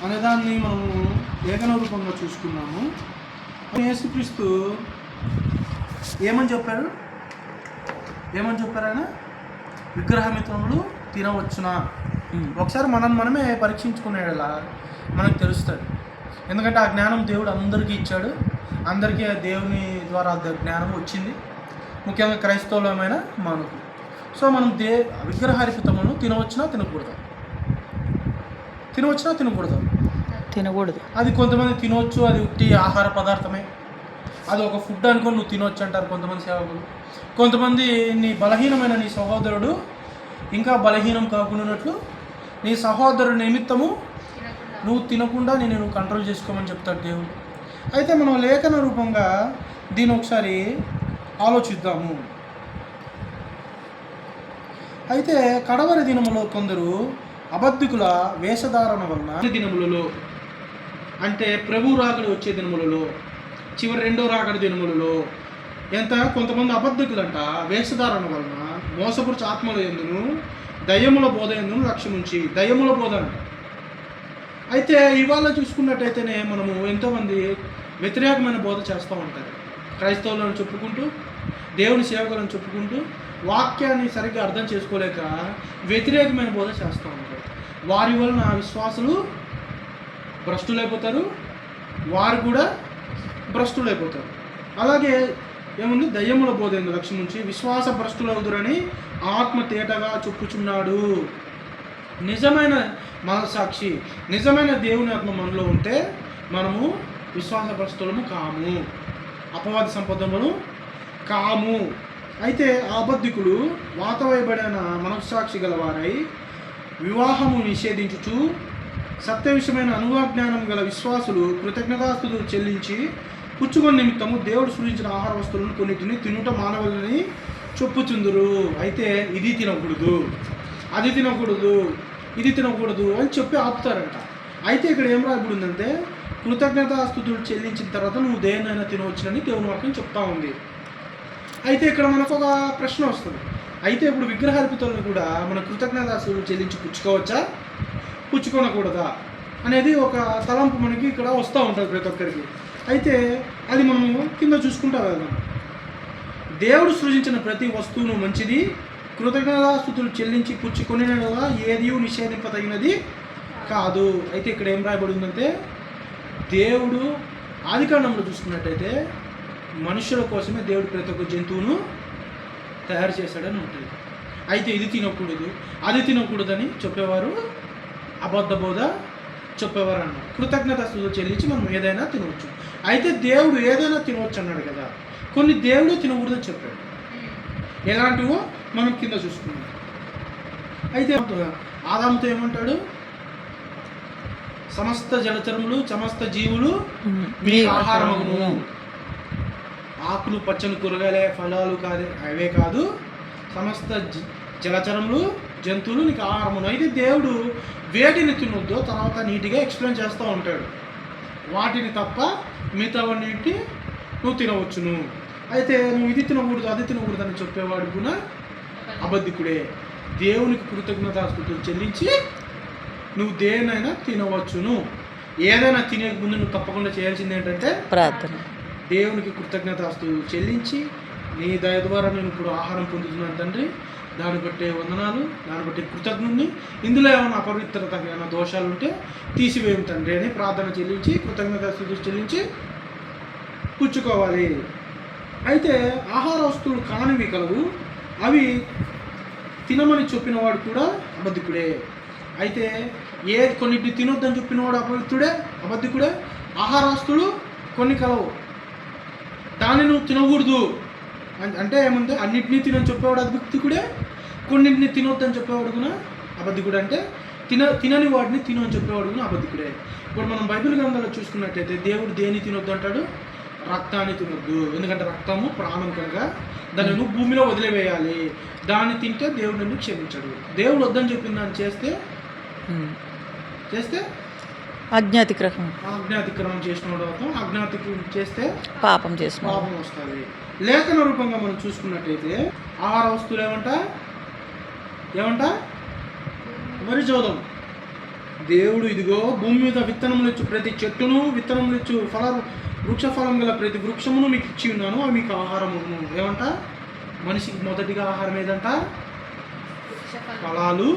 అనేదాన్ని మనము లేఖన రూపంగా చూసుకున్నాము. యేసుక్రీస్తు ఏమని చెప్పారు ఆయన? విగ్రహమిత్రములు తినవచ్చునా? ఒకసారి మనమే పరీక్షించుకునేలా మనకు తెలుస్తుంది. ఎందుకంటే ఆ జ్ఞానం దేవుడు అందరికీ ఇచ్చాడు. అందరికీ దేవుని ద్వారా జ్ఞానం వచ్చింది, ముఖ్యంగా క్రైస్తవులమైన మనకు. సో మనం విగ్రహార్పితమును తినవచ్చునా తినకూడదు. అది కొంతమంది తినవచ్చు, అది ఉట్టి ఆహార పదార్థమే, అది ఒక ఫుడ్ అనుకొని నువ్వు తినవచ్చు అంటారు కొంతమంది సేవకులు. కొంతమంది బలహీనమైన నీ సహోదరుడు ఇంకా బలహీనం కాకుండానట్లు నీ సహోదరుడి నిమిత్తము నువ్వు తినకుండా నేను కంట్రోల్ చేసుకోమని చెప్తాడు దేవుడు. అయితే మనం లేఖన రూపంగా దీన్ని ఒకసారి ఆలోచిద్దాము. అయితే కడవరి దినములో కొందరు అబద్ధికుల వేషధారణ వలన దినములలో, అంటే ప్రభు రాకడి వచ్చే దినములలో, చివరి రెండో రాకడి దినములలో కొంతమంది అబద్ధికులంట వేషధారణ వలన మోసపురుచు ఆత్మల ఎందును దయ్యముల బోధ ఎందును లక్ష్యముంచి దయ్యముల బోధ అంట. అయితే ఇవాళ చూసుకున్నట్టయితేనే మనము ఎంతోమంది వ్యతిరేకమైన బోధ చేస్తూ ఉంటారు. క్రైస్తవులను చెప్పుకుంటూ, దేవుని సేవకులను చెప్పుకుంటూ, వాక్యాన్ని సరిగ్గా అర్థం చేసుకోలేక వ్యతిరేకమైన బోధ చేస్తూ ఉంటారు. వారి వలన విశ్వాసులు భ్రష్టులైపోతారు, వారు కూడా భ్రష్టులైపోతారు. అలాగే ఏముంది? దయ్యముల బోధ ఎందు లక్ష్యం నుంచి విశ్వాస భ్రష్టులవుదురని ఆత్మ తేటగా చెప్పుచున్నాడు. నిజమైన మనసాక్షి, నిజమైన దేవుని ఆత్మ మనలో ఉంటే మనము విశ్వాస భ్రష్టులము కాము, అపవాది సంపదమును కాము. అయితే అబద్ధికులు వాతవేయబడిన మనస్సాక్షి గలవారై వివాహము నిషేధించుచు సత్య విషయమైన అనువాజ్ఞానం గల విశ్వాసులు కృతజ్ఞతాస్తుతులు చెల్లించి పుచ్చుకొని నిమిత్తము దేవుడు సృజించిన ఆహార వస్తువులను కొన్నిటిని తినుట మానవులని చెప్పుచుందురు. అయితే ఇది తినకూడదు, అది తినకూడదు, ఇది తినకూడదు అని చెప్పి ఆపుతారంట. అయితే ఇక్కడ ఏం రాయబడిందంటే కృతజ్ఞతాస్తుతులు చెల్లించిన తర్వాత నువ్వు దేన్నైనా తినవచ్చునని దేవుని వాక్యం చెప్తా ఉంది. అయితే ఇక్కడ మనకు ఒక ప్రశ్న వస్తుంది. అయితే ఇప్పుడు విగ్రహార్పితులను కూడా మన కృతజ్ఞతాస్తుతులు చెల్లించి పుచ్చుకోనకూడదా అనేది ఒక తలంపు మనకి ఇక్కడ వస్తూ ఉంటుంది ప్రతి ఒక్కరికి. అయితే అది మనము కింద చూసుకుంటా వెళ్దాం. దేవుడు సృజించిన ప్రతి వస్తువును మంచిది, కృతజ్ఞతాస్తుతులు చెల్లించి పుచ్చుకొనినగా ఏది నిషేధింపదగినది కాదు. అయితే ఇక్కడ ఏం రాయబడిందంటే దేవుడు ఆదికాండంలో చూసుకున్నట్టయితే మనుషుల కోసమే దేవుడు ప్రతి ఒక్క జంతువును తయారు చేశాడని ఉంటుంది. అయితే ఇది తినకూడదు, అది తినకూడదని చెప్పేవారు అబద్ధ బోధ చెప్పేవారు అన్నారు. కృతజ్ఞతాస్తుతులు చెల్లించి మనం ఏదైనా తినవచ్చు. అయితే దేవుడు ఏదైనా తినవచ్చు అన్నాడు కదా, కొన్ని దేవుడు తినకూడదని చెప్పాడు. ఎలాంటివో మనం కింద చూసుకున్నాం. అయితే ఆదాముతో ఏమంటాడు? సమస్త జలచరములు సమస్త జీవులు మీ ఆహారమును, ఆకులు పచ్చని కూరగాయలే ఫలాలు కాదు అవే కాదు, సమస్త జలచరములు జంతువులు నీకు ఆహారమును. అయితే దేవుడు వేటిని తినొద్దో తర్వాత నీట్గా ఎక్స్ప్లెయిన్ చేస్తూ ఉంటాడు. వాటిని తప్ప మిగతావన్నింటి నువ్వు తినవచ్చును. అయితే నువ్వు ఇది తినకూడదు, అది తినకూడదు అని చెప్పేవాడు కూడా అబద్ధికుడే. దేవునికి కృతజ్ఞతాస్తుతులు చెల్లించి నువ్వు దేనైనా తినవచ్చును. ఏదైనా తినే ముందు నువ్వు తప్పకుండా చేయాల్సింది ఏంటంటే ప్రార్థన. దేవునికి కృతజ్ఞతాస్తుతులు చెల్లించి నీ దయ ద్వారా నేను ఇప్పుడు ఆహారం పొందుతున్నాను తండ్రి, దాన్ని బట్టే వందనాలు, దాన్ని బట్టి కృతజ్ఞుని, ఇందులో ఏమైనా అపవిత్రత ఏమైనా దోషాలు ఉంటే తీసివేయం తండ్రి అని ప్రార్థన చెల్లించి కృతజ్ఞతాస్తుతులు చెల్లించి పుచ్చుకోవాలి. అయితే ఆహార వస్తువులు కానివి కలవు, అవి తినమని చెప్పినవాడు కూడా అబద్ధికుడే. అయితే కొన్నిటిని తినొద్దని చెప్పినవాడు అబద్ధికుడే. ఆహార వస్తువులు కొన్ని కలవు, దాన్ని నువ్వు తినకూడదు అంటే ఏమంటే అన్నింటినీ తినని చెప్పేవాడు అబద్ధికుడే, కొన్నింటిని తినొద్దని చెప్పేవాడు కూడా అబద్ధికుడే. అంటే తినని వాడిని తిను అని చెప్పేవాడు కూడా అబద్ధికుడే. ఇప్పుడు మనం బైబిల్ గ్రంథాల్లో చూసుకున్నట్టయితే దేవుడు దేన్ని తినొద్దు అంటాడు? రక్తాన్ని తినొద్దు. ఎందుకంటే రక్తము ప్రాణం కనుక దాన్ని నువ్వు భూమిలో వదిలివేయాలి. దాన్ని తింటే దేవుడు నిన్ను క్షమించడు. దేవుడు వద్దని చెప్పిన దాన్ని చేస్తే అజ్ఞాతిక్రమం చేసిన అజ్ఞాతిక్రమం చేస్తే పాపం వస్తుంది. లేఖన రూపంగా మనం చూసుకున్నట్టయితే ఆహార వస్తువులు ఏమంట వరి జోదం దేవుడు ఇదిగో భూమి మీద విత్తనములు ఇచ్చు ప్రతి చెట్టును విత్తనములు ఇచ్చు వృక్ష ఫలం గల ప్రతి వృక్షమును మీకు ఇచ్చి ఉన్నాను, అవి మీకు ఆహారమును. ఏమంట? మనిషికి మొదటిగా ఆహారం ఏదంట? ఫలాలు,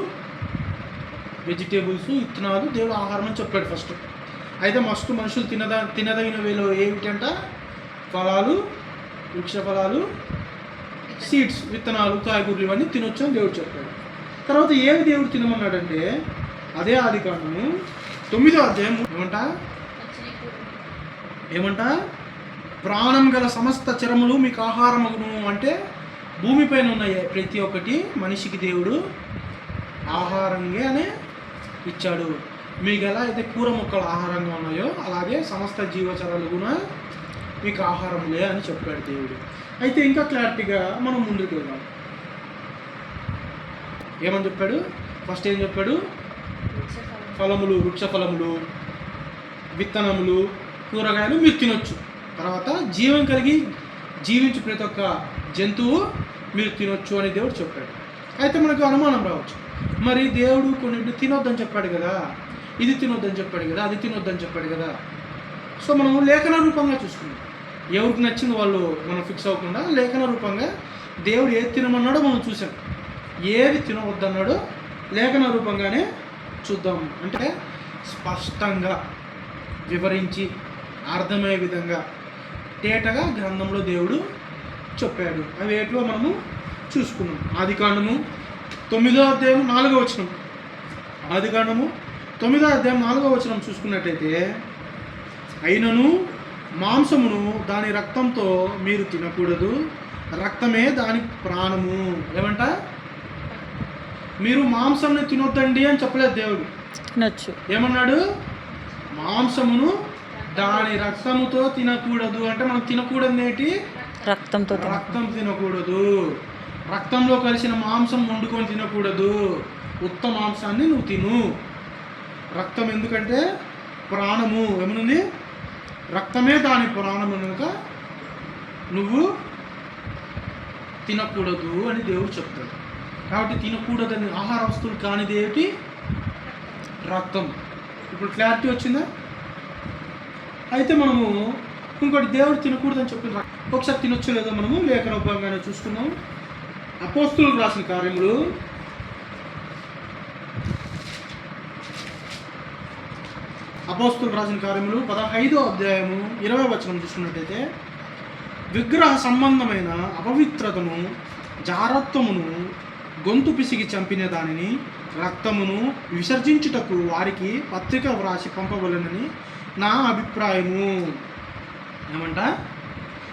వెజిటేబుల్స్, విత్తనాలు దేవుడు ఆహారం అని చెప్పాడు ఫస్ట్. అయితే మనుషులు తినదగినవిలో ఏమిటంట? ఫలాలు, వృక్ష ఫలాలు, సీడ్స్, విత్తనాలు, కాయగూరలు ఇవన్నీ తినొచ్చు అని దేవుడు చెప్పాడు. తర్వాత ఏమి దేవుడు తినమన్నాడంటే అదే ఆదికాండము 9వ అధ్యాయం ఏమంట? ప్రాణం గల సమస్త చరములు మీకు ఆహారమగును. అంటే భూమిపైన ఉన్న ప్రతి ఒక్కటి మనిషికి దేవుడు ఆహారంగానే ఇచ్చాడు. మీకు ఎలా అయితే కూర మొక్కలు ఆహారంగా ఉన్నాయో అలాగే సమస్త జీవచరాలు కూడా మీకు ఆహారములే అని చెప్పాడు దేవుడు. అయితే ఇంకా క్లారిటీగా మనం ముందుకు వెళ్దాం. ఏమని చెప్పాడు? ఫస్ట్ ఏం చెప్పాడు? ఫలములు, వృక్ష ఫలములు, విత్తనములు, కూరగాయలు మీరు తినొచ్చు. తర్వాత జీవం కలిగి జీవించు ప్రతి ఒక్క జంతువు మీరు తినొచ్చు అని దేవుడు చెప్పాడు. అయితే మనకు అనుమానం రావచ్చు, మరి దేవుడు కొన్నింటి తినొద్దని చెప్పాడు కదా, ఇది తినొద్దని చెప్పాడు కదా, అది తినొద్దని చెప్పాడు కదా. సో మనము లేఖన రూపంగా చూసుకున్నాం. ఎవరికి నచ్చింది వాళ్ళు మనం ఫిక్స్ అవ్వకుండా లేఖన రూపంగా దేవుడు ఏది తినమన్నాడో మనం చూసాం, ఏది తినవద్దన్నాడో లేఖన రూపంగానే చూద్దాం. అంటే స్పష్టంగా వివరించి అర్థమయ్యే విధంగా తేటగా గ్రంథంలో దేవుడు చెప్పాడు. అవి ఏటో మనము చూసుకున్నాం. ఆదికాండము 9వ అధ్యాయం 4వ వచనం. ఆదికాండము 9వ అధ్యాయం 4వ వచనం చూసుకున్నట్టయితే, అయినను మాంసమును దాని రక్తంతో మీరు తినకూడదు, రక్తమే దాని ప్రాణము. ఏమంట? మీరు మాంసంని తినొద్దండి అని చెప్పలేదు దేవుడు. తినొచ్చు. ఏమన్నాడు? మాంసమును దాని రక్తముతో తినకూడదు. అంటే మనం తినకూడదు ఏంటి? రక్తం తినకూడదు. రక్తంలో కలిసిన మాంసం వండుకొని తినకూడదు. ఉత్త మాంసాన్ని నువ్వు తిను. రక్తం ఎందుకంటే ప్రాణము. ఏమనుంది? రక్తమే దాని ప్రాణము కనుక నువ్వు తినకూడదు అని దేవుడు చెప్తాడు. కాబట్టి తినకూడదని ఆహార వస్తువులు కానిది ఏమిటి? రక్తం. ఇప్పుడు క్లారిటీ వచ్చిందా? అయితే మనము ఇంకోటి దేవుడు తినకూడదని చెప్పిన ఒకసారి తినొచ్చు లేదో మనము లేఖనోపంగానే చూసుకున్నాం. అపోస్తులకు రాసిన కార్యములు 15వ అధ్యాయము 20వ వచనం చూసుకున్నట్టయితే, విగ్రహ సంబంధమైన అపవిత్రతను, జారత్వమును, గొంతు పిసిగి చంపిన దానిని, రక్తమును విసర్జించుటకు వారికి పత్రిక వ్రాసి పంపవలెనని నా అభిప్రాయము. ఏమంట?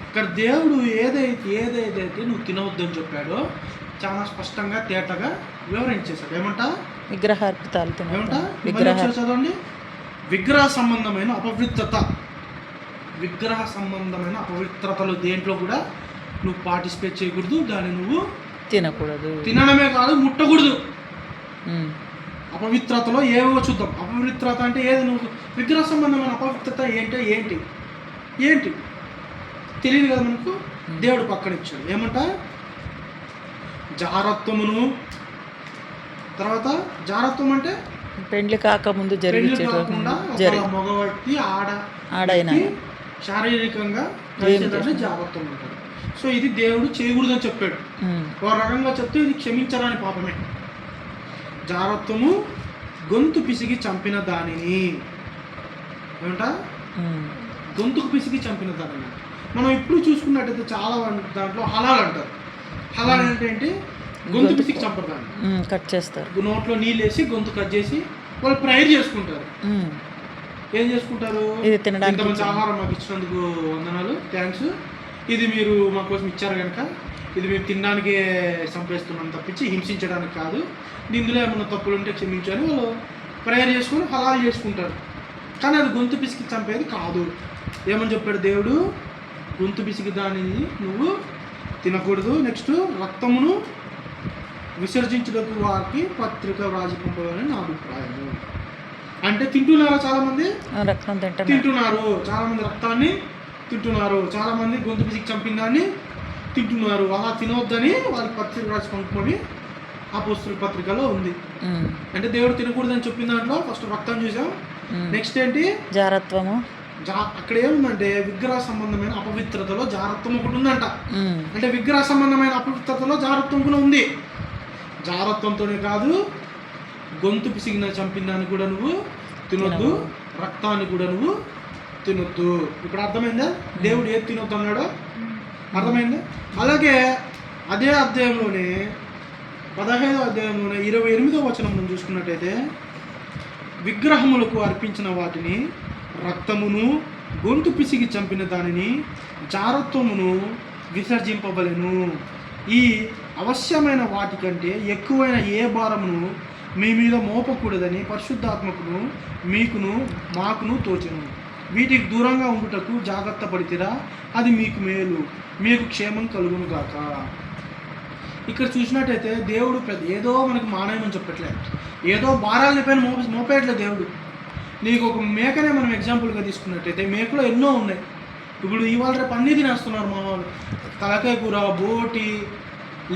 ఇక్కడ దేవుడు ఏదైతే నువ్వు తినవద్దని చెప్పాడో చాలా స్పష్టంగా తేటగా వివరించేశాడు. ఏమంట? విగ్రహార్పితాలు ఏమంట? చదవండి. విగ్రహ సంబంధమైన అపవిత్రతలు దేంట్లో కూడా నువ్వు పార్టిసిపేట్ చేయకూడదు, దాన్ని నువ్వు తినకూడదు. తినడమే కాదు, ముట్టకూడదు. అపవిత్రతలో ఏవో చూద్దాం. అపవిత్రత అంటే ఏది? నువ్వు విగ్రహ సంబంధమైన అపవిత్రత ఏంటి తెలియదు కదా మనకు. దేవుడు పక్కన ఇచ్చాడు. ఏమంట? జారత్వమును. తర్వాత జారత్వం అంటే పెండ్లి కాకముందు కాకుండా మగ వ్యక్తి ఆడైనా శారీరకంగా కలిసేదాన్ని జారత్వం అంటారు. సో ఇది దేవుడు చేయకూడదని చెప్పాడు. ఒక రకంగా చెప్తే ఇది క్షమించరాని పాపమే. జారత్వము, గొంతు పిసిగి చంపిన దానిని. ఏమంట? గొంతుకు పిసిగి చంపిన దానిని. మనం ఇప్పుడు చూసుకున్నట్టయితే చాలా దాంట్లో హలాల్ అంటారు. హలాల్ అంటే ఏంటి? గొంతు పిసికి చంపదాన్ని కట్ చేస్తారు. నోట్లో నీళ్ళు వేసి గొంతు కట్ చేసి వాళ్ళు ప్రేయర్ చేసుకుంటారు. ఏం చేసుకుంటారు? ఇంతమంది ఆహారం మాకు ఇచ్చినందుకు వందనాలు, థ్యాంక్స్, ఇది మీరు మా కోసం ఇచ్చారు కనుక ఇది మేము తినడానికే చంపేస్తున్నాం తప్పించి హింసించడానికి కాదు, ఇందులో ఏమన్నా తప్పులు ఉంటే క్షమించాలి వాళ్ళు ప్రేయర్ చేసుకుని హలాల్ చేసుకుంటారు. కానీ అది గొంతు పిసికి చంపేది కాదు. ఏమని చెప్పాడు దేవుడు? గొంతు పిసికి దానిని నువ్వు తినకూడదు. నెక్స్ట్, రక్తమును విసర్జించడానికి వారికి పత్రిక వ్రాసి పంపాలని నా అభిప్రాయము. అంటే తింటున్నారా? చాలామంది రక్తం తింటున్నారు, చాలామంది రక్తాన్ని తింటున్నారు, చాలామంది గొంతు పిసికి చంపిన దాన్ని తింటున్నారు. అలా తినవద్దని వాళ్ళకి పత్రిక వ్రాసి పంపమని అపోస్తుల పత్రికలో ఉంది. ఉమ్, అంటే దేవుడు తినకూడదని చెప్పిన దాంట్లో ఫస్ట్ రక్తం చూసాం. ఉమ్. నెక్స్ట్ ఏంటి? జారత్వము. అక్కడ ఏముందంటే విగ్రహ సంబంధమైన అపవిత్రతలో జారత్వం ఒకటి ఉందంట. ఉమ్, అంటే విగ్రహ సంబంధమైన అపవిత్రతలో జారత్వం కూడా ఉంది. జారత్వంతోనే కాదు, గొంతు పిసిగిన చంపిన దాన్ని కూడా నువ్వు తినొద్దు, రక్తాన్ని కూడా నువ్వు తినొద్దు. ఇప్పుడు అర్థమైందా దేవుడు ఏది తినొద్దు అన్నాడో? అర్థమైందా? అలాగే అదే అధ్యాయంలోనే 15వ అధ్యాయంలోనే 28వ వచనం మనం చూసుకున్నట్టయితే, విగ్రహములకు అర్పించిన వాటిని, రక్తమును, గొంతు పిసిగి చంపిన దానిని, జారత్వమును విసర్జింపబలెను. ఈ అవశ్యమైన వాటికంటే ఎక్కువైన ఏ భారమును మీ మీద మోపకూడదని పరిశుద్ధాత్మకును మీకును మాకును తోచెను. వీటికి దూరంగా ఉండుటకు జాగ్రత్త పడితిరా, అది మీకు మేలు, మీకు క్షేమం కలుగును గాక. ఇక్కడ చూసినట్టయితే దేవుడు ఏదో మనకు మానేయమని చెప్పట్లేదు, ఏదో భారాలని పైన మోపేయట్లేదు దేవుడు. నీకు ఒక మేకనే మనం ఎగ్జాంపుల్గా తీసుకున్నట్టయితే, మేకలో ఎన్నో ఉన్నాయి. ఇప్పుడు ఇవాళ రేపు అన్నీ తినేస్తున్నారు మా వాళ్ళు. తలకాయ కూర, బోటి,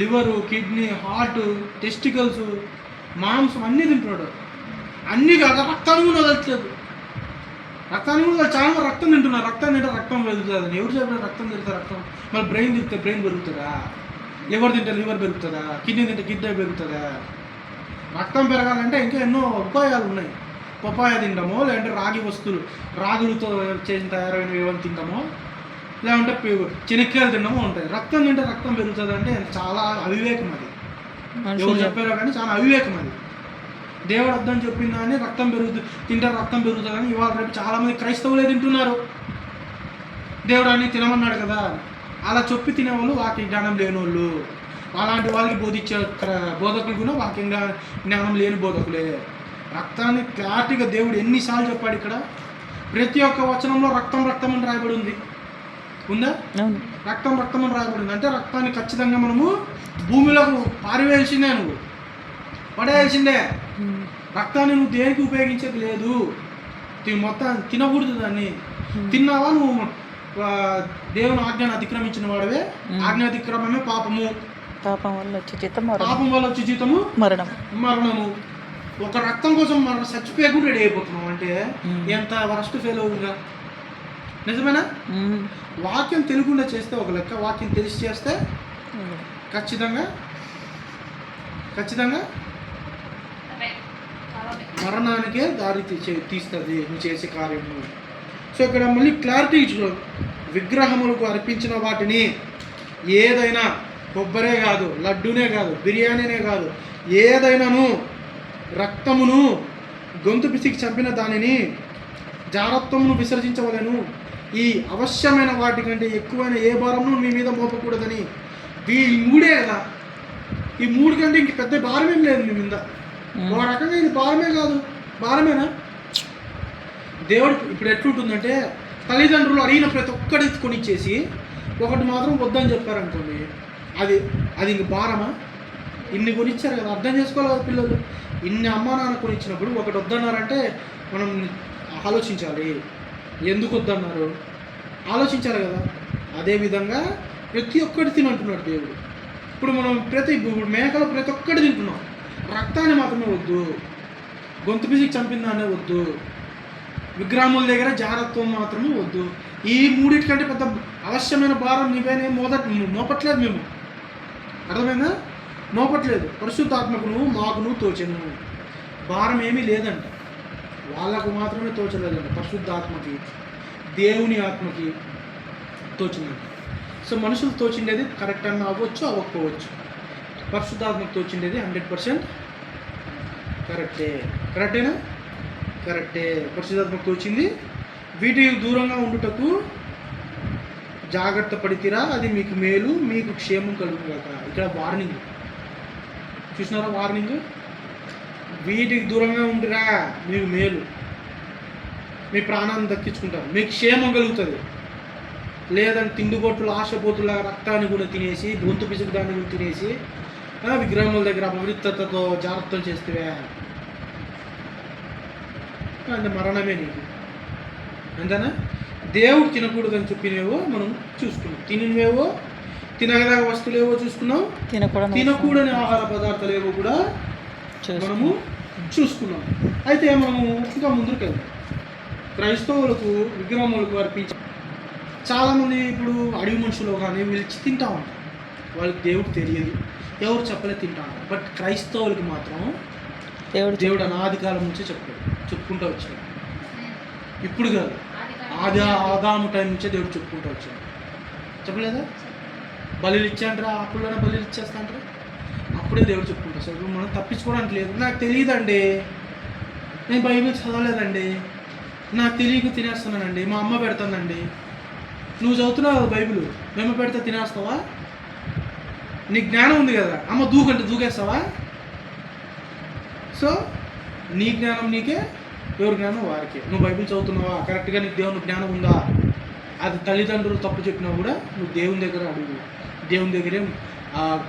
లివరు, కిడ్నీ, హార్ట్, టెస్టికల్స్, మాంసం అన్నీ తింటున్నాడు. అన్నీ కాక రక్తాన్ని కూడా వదలట్లేదు. రక్తాన్ని కూడా చాలా మంది రక్తం తింటున్నారు. రక్తం తింటే రక్తం పెరుగుతుందని ఎవరు చెప్పిన? రక్తం తింటే రక్తం, మరి బ్రెయిన్ తింటే బ్రెయిన్ పెరుగుతుందా? లివర్ తింటే లివర్ పెరుగుతుందా? కిడ్నీ తింటే కిడ్నీ పెరుగుతుందా? రక్తం పెరగాలంటే ఇంకా ఎన్నో ఉపాయాలు ఉన్నాయి. పపాయ తింటామో, లేదంటే రాగి వస్తువులు, రాగులతో చేసిన తయారైన ఏమైనా తింటామో, లేదంటే చెనిక్కాయలు తిన్నామో ఉంటాయి. రక్తం తింటే రక్తం పెరుగుతుంది అంటే చాలా అవివేకం అది. ఎవరు చెప్పారో కానీ చాలా అవివేకం అది. దేవుడు అర్థం చెప్పిందా అని రక్తం తింటే రక్తం పెరుగుతుందని ఇవాళ రేపు చాలామంది క్రైస్తవులే తింటున్నారు. దేవుడు అని తినమన్నాడు కదా, అలా చెప్పి తినేవాళ్ళు వాక్య జ్ఞానం లేని వాళ్ళు, అలాంటి వాళ్ళకి బోధించే బోధకులు కూడా వాక్య జ్ఞానం లేని బోధకులే. రక్తాన్ని క్లారిటీగా దేవుడు ఎన్నిసార్లు చెప్పాడు ఇక్కడ? ప్రతి ఒక్క వచనంలో రక్తం రక్తం అని రాయబడి ఉంది. ఉందా? రక్తం రక్తం అని రాయబడి ఉంది. అంటే రక్తాన్ని ఖచ్చితంగా మనము భూమిలోకి పారివేయాల్సిందే, నువ్వు పడేయాల్సిందే. రక్తాన్ని నువ్వు దేనికి ఉపయోగించేది లేదు. మొత్తం తినకూడదు. దాన్ని తిన్నావా నువ్వు దేవుని ఆజ్ఞను అతిక్రమించిన వాడవే. ఆజ్ఞ అతిక్రమమే పాపము. పాపం వల్ల వచ్చే జీతము మరణము. ఒక రక్తం కోసం మనం చచ్చిపోయకుండా రెడీ అయిపోతున్నాం అంటే ఎంత వరస్ట్ ఫెయిల్ అవుతుందా? నిజమేనా? వాక్యం తెలియకుండా చేస్తే ఒక లెక్క, వాక్యం తెలిసి చేస్తే ఖచ్చితంగా మరణానికే దారి తీస్తుంది నువ్వు చేసే కార్యము. సో ఇక్కడ మళ్ళీ క్లారిటీ చూడు. విగ్రహములకు అర్పించిన వాటిని, ఏదైనా కొబ్బరే కాదు, లడ్డూనే కాదు, బిర్యానీనే కాదు, ఏదైనాను, రక్తమును, గొంతు పిసికి చంపిన దానిని, జారత్వమును విసర్జించవలెను. ఈ అవశ్యమైన వాటికంటే ఎక్కువైన ఏ భారమును మీ మీద మోపకూడదని. ఈ మూడే కదా, ఈ మూడు కంటే ఇంక పెద్ద భారమేం లేదు మీ మీద. ఒక రకంగా ఇది భారమే కాదు, భారమేనా? దేవుడు ఇప్పుడు ఎట్లుంటుందంటే, తల్లిదండ్రులు అడిగిన ప్రతి ఒక్కటి కొనిచ్చేసి ఒకటి మాత్రం వద్దని చెప్పారనుకోండి, అది ఇంక భారమా? ఇన్ని కొనిచ్చారు కదా, అర్థం చేసుకోవాలి కదా పిల్లలు. ఇన్ని అమ్మా నాన్న కొనిచ్చినప్పుడు ఒకటి వద్దన్నారంటే మనం ఆలోచించాలి, ఎందుకు వద్దన్నారు ఆలోచించాలి కదా. అదేవిధంగా ప్రతి ఒక్కటి తినంటున్నాడు దేవుడు. ఇప్పుడు మనం మేకలు ప్రతి ఒక్కటి తింటున్నాం, రక్తాన్ని మాత్రమే వద్దు, గొంతు పిసికి చంపిందానే వద్దు, విగ్రహముల దగ్గర జాగ్రత్తం మాత్రమే వద్దు. ఈ మూడింటికంటే పెద్ద అవశ్యమైన భారం నీపైన మోపట్లేదు మేము. అర్థమైందా? మోపట్లేదు. పరిశుద్ధాత్మకును మాకును తోచెను. భారం ఏమీ లేదంట, వాళ్ళకు మాత్రమే తోచలేదంట. పరిశుద్ధాత్మకి, దేవుని ఆత్మకి తోచిందంట. సో మనుషులు తోచిండేది కరెక్ట్ అన్న అవ్వచ్చు, అవ్వకపోవచ్చు. పరిశుద్ధాత్మకు తోచిండేది 100% కరెక్టేనా? కరెక్టే. పరిశుద్ధాత్మకు తోచింది. వీటికి దూరంగా ఉండుటకు జాగ్రత్త పడితిరా, అది మీకు మేలు, మీకు క్షేమం కలుగుగాక. ఇక్కడ వార్నింగ్ చూసినారా? వార్నింగ్. వీటికి దూరంగా ఉండిరా, మీకు మేలు, మీ ప్రాణాన్ని దక్కించుకుంటారు, మీకు క్షేమం కలుగుతుంది. లేదని తిండిబొట్టులు, ఆశపోతుల రక్తాన్ని కూడా తినేసి, గొంతు పిసుకు దాన్ని కూడా తినేసి, విగ్రహముల దగ్గర అపవిత్రతతో జాగ్రత్తం చేస్తే అంటే మరణమే నీకు. అంతేనా? దేవుడు తినకూడదని చెప్పినవేవో మనం చూసుకున్నాం, తినినవేవో తినగల వస్తువులు ఏవో చూసుకున్నాం, తినకూడని ఆహార పదార్థాలు ఏవో కూడా మనము చూసుకున్నాం. అయితే మనము ఇంకా ముందుకు వెళ్దాం. క్రైస్తవులకు విగ్రహములకు అర్పించ చాలామంది ఇప్పుడు అడవి మనుషులు కానీ వీళ్ళు తింటా ఉంటారు. వాళ్ళకి దేవుడు తెలియదు, ఎవరు చెప్పలేదు తింటా ఉంటారు. బట్ క్రైస్తవులకి మాత్రం దేవుడు అనాది కాలం నుంచే చెప్పుకుంటూ వచ్చాడు. ఇప్పుడు కాదు, ఆదాము టైం నుంచే దేవుడు చెప్పుకుంటూ వచ్చాడు. చెప్పలేదా? బలులు ఇచ్చాంటారా, అప్పుడులోనే బలులు ఇచ్చేస్తాంటారా, అప్పుడే దేవుడు చెప్పుకుంటా సార్. ఇప్పుడు మనం తప్పించుకోవడానికి లేదు. నాకు తెలియదండి, నేను బైబిల్ చదవలేదండి, నాకు తెలియక తినేస్తున్నానండి, మా అమ్మ పెడతానండి. నువ్వు చదువుతున్నావు బైబిల్, మేము పెడితే తినేస్తావా? నీకు జ్ఞానం ఉంది కదా, అమ్మ దూకంటే దూకేస్తావా? సో నీ జ్ఞానం నీకే, ఎవరి జ్ఞానం వారికే. నువ్వు బైబిల్ చదువుతున్నావా, కరెక్ట్గా నీకు దేవుని జ్ఞానం ఉందా? అది తల్లిదండ్రులు తప్పు చెప్పినా కూడా నువ్వు దేవుని దగ్గర అడుగు, దేవుని దగ్గరే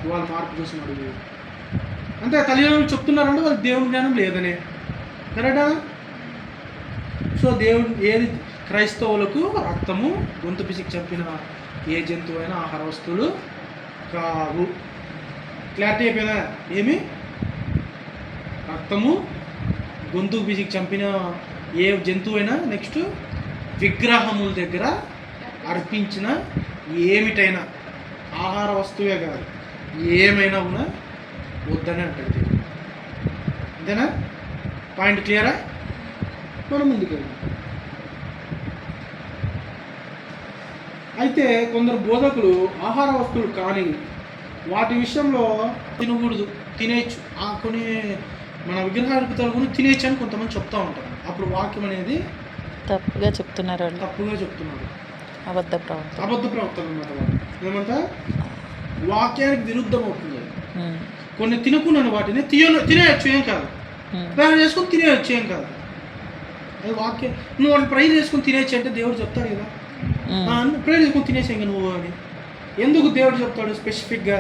వాళ్ళ మార్పు కోసం అడుగు. అంటే తల్లిదండ్రులు చెప్తున్నారంటే వాళ్ళకి దేవుని జ్ఞానం లేదనే, కరెక్టా? సో దేవుడు ఏది క్రైస్తవులకు రక్తము, గొంతు పిసికి చంపిన ఏ జంతువు అయినా ఆహార వస్తువులు కావు. క్లారిటీ అయిపోయిందా? ఏమి రక్తము, గొంతుకు పిసికి చంపిన ఏ జంతువు అయినా, నెక్స్ట్ విగ్రహముల దగ్గర అర్పించిన ఏమిటైనా ఆహార వస్తువే కాదు, ఏమైనా కూడా వద్దనే అంటాడు దేవుడు. అంతేనా? పాయింట్ క్లియరా? మనం ముందుకు వెళ్దాం. అయితే కొందరు బోధకులు ఆహార వస్తువులు కానీ వాటి విషయంలో తినకూడదు, తినేయచ్చు, కొన్ని మన విగ్రహార్పితాలు కూడా తినేయచ్చు అని కొంతమంది చెప్తూ ఉంటారు. అప్పుడు వాక్యం అనేది తప్పుగా చెప్తున్నారు, అబద్ధ ప్రవక్తలు అన్నమాట. వాళ్ళు ఏమంటా వాక్యానికి విరుద్ధం అవుతుంది. కొన్ని తినకున్నాను వాటిని తినేయచ్చు, ఏం కాదు, ప్రేయర్ చేసుకొని తినేయచ్చు, ఏం కాదు. అది వాక్యం. నువ్వు వాళ్ళు ప్రైజ్ చేసుకొని తినేయచ్చు అంటే దేవుడు చెప్తాడు కదా, ప్రేయర్ చేసుకొని తినేసే ఇంకా నువ్వు అని. ఎందుకు దేవుడు చెప్తాడు స్పెసిఫిక్గా?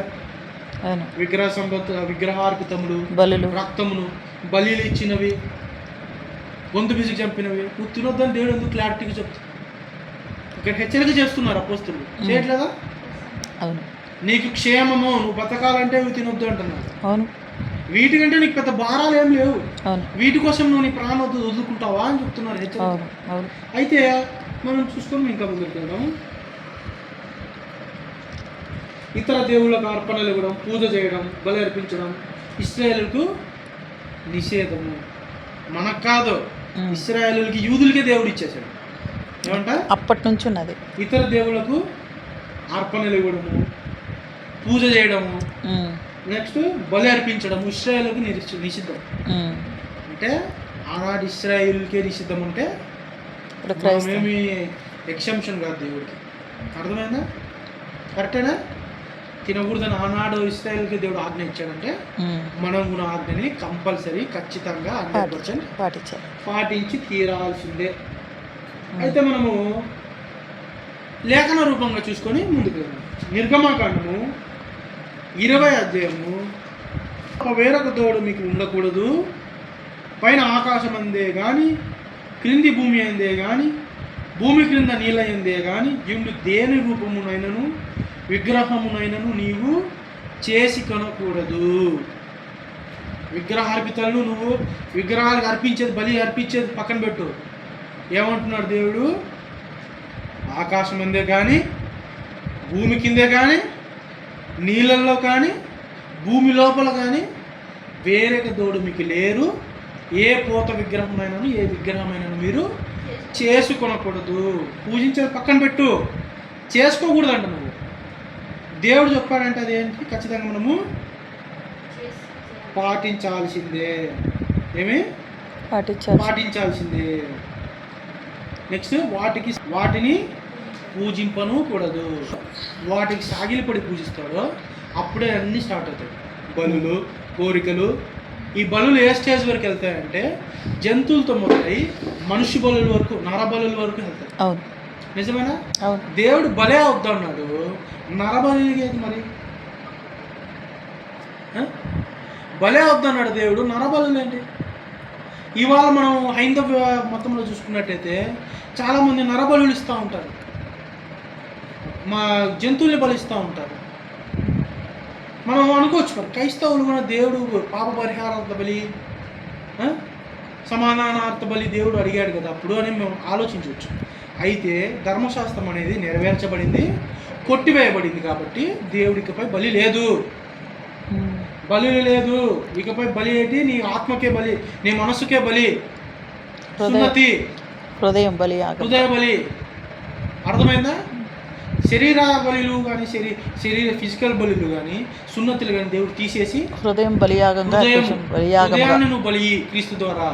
విగ్రహార్పితములు, రక్తమును, బలిలు ఇచ్చినవి, గొంతు పిసికి చంపినవి నువ్వు తినొద్దని దేవుడు ఎందుకు క్లారిటీగా చెప్తాడు? ఇక్కడ హెచ్చరిక చేస్తున్నారు అపోస్తులు, చేయట్లేదా? అవును. నీకు క్షేమము, నువ్వు బతకాలంటే ఇవి తినొద్దు అంటున్నారు. అవును. వీటికంటే నీకు పెద్ద భారాలు ఏం లేవు, వీటి కోసం నువ్వు నీ ప్రాణం వదులుకుంటావా అని చెప్తున్నారు హెచ్చరిక. అయితే మనం చూసుకొని ఇంకా ముందుకు వెళ్దాం. ఇతర దేవుళ్ళకు అర్పణలు ఇవ్వడం, పూజ చేయడం, బలి అర్పించడం ఇశ్రాయేలుకు నిషేధము. మనకు కాదు, ఇశ్రాయేలుకి, యూదులకే దేవుడు ఇచ్చేసాడు. ఏమంట? అప్పటి నుంచి ఉన్నది. ఇతర దేవుళ్ళకు అర్పణలు ఇవ్వడము, పూజ చేయడము, నెక్స్ట్ బలి అర్పించడము ఇశ్రాయేలుకి నిషిద్ధం. అంటే ఆనాడు ఇశ్రాయేలుకే నిషిద్ధం అంటే ఏమి ఎక్సెంప్షన్ కాదు దేవుడికి. అర్థమైందా? కరెక్టేనా? తినకూడదని ఆనాడు ఇశ్రాయేలుకి దేవుడు ఆజ్ఞ ఇచ్చాడంటే మనం కూడా ఆజ్ఞని కంపల్సరీ ఖచ్చితంగా 100% పాటించి తీరాల్సిందే. అయితే మనము లేఖన రూపంగా చూసుకొని ముందుకు వెళ్దాం. నిర్గమకాండము 20వ అధ్యాయము, వేరొక తోడు మీకు ఉండకూడదు, పైన ఆకాశం అందే కానీ, క్రింది భూమి అందే కానీ, భూమి క్రింద నీళ్ళ అందే కానీ, ఇందు దేని రూపమునైనను విగ్రహమునైనను నీవు చేసి కొనకూడదు. విగ్రహార్పితలను నువ్వు విగ్రహాలకు అర్పించేది, బలి అర్పించేది పక్కన పెట్టు. ఏమంటున్నాడు దేవుడు? ఆకాశం అందే కానీ, భూమి కిందే కానీ, నీళ్ళల్లో కానీ, భూమి లోపల కానీ వేరే తోడు మీకు లేరు. ఏ పోత విగ్రహమైనను ఏ విగ్రహమైనను మీరు చేసుకొనకూడదు. పూజించేది పక్కన పెట్టు, చేసుకోకూడదు అంట. నువ్వు దేవుడు చెప్పాడంటే అదేంటి? ఖచ్చితంగా మనము పాటించాల్సిందే. ఏమి పాటించాల్సిందే. నెక్స్ట్ వాటిని పూజింపను కూడదు. వాటికి సాగిలిపడి పూజిస్తాడో అప్పుడే అన్నీ స్టార్ట్ అవుతాయి. బలులు, కోరికలు. ఈ బలులు ఏ స్టేజ్ వరకు వెళ్తాయంటే జంతువులతో మొదలై మనుష్య బలుల వరకు, నరబలుల వరకు వెళ్తాయి. అవును, నిజమేనా? దేవుడు బలే అవుతున్నాడు, నరబలికి మరి బలే అవుతున్నాడు దేవుడు, నరబలులు ఏంటి? ఇవాళ మనం హైందవ మతంలో చూసుకున్నట్టయితే చాలామంది నరబలులు ఇస్తూ ఉంటారు, మా జంతువుల్ని బలిస్తూ ఉంటారు. మనం అనుకోవచ్చు మరి క్రైస్తవులు కూడా దేవుడు పాప పరిహారార్థ బలి, సమాధానార్థ బలి దేవుడు అడిగాడు కదా అప్పుడు అని మేము ఆలోచించవచ్చు. అయితే ధర్మశాస్త్రం అనేది నెరవేర్చబడింది, కొట్టివేయబడింది కాబట్టి దేవుడికిపై బలి లేదు, బలి లేదు. ఇకపై బలి ఏంటి? నీ ఆత్మకే బలి, నీ మనసుకే బలి, సున్నతి, హృదయ బలి, హృదయ బలి. అర్థమైందా? శరీర బలులు కానీ శరీర ఫిజికల్ బలులు కానీ సున్నతులు కానీ దేవుడు తీసేసి హృదయం బలియాగంగా, హృదయాన్ని నువ్వు బలి క్రీస్తు ద్వారా,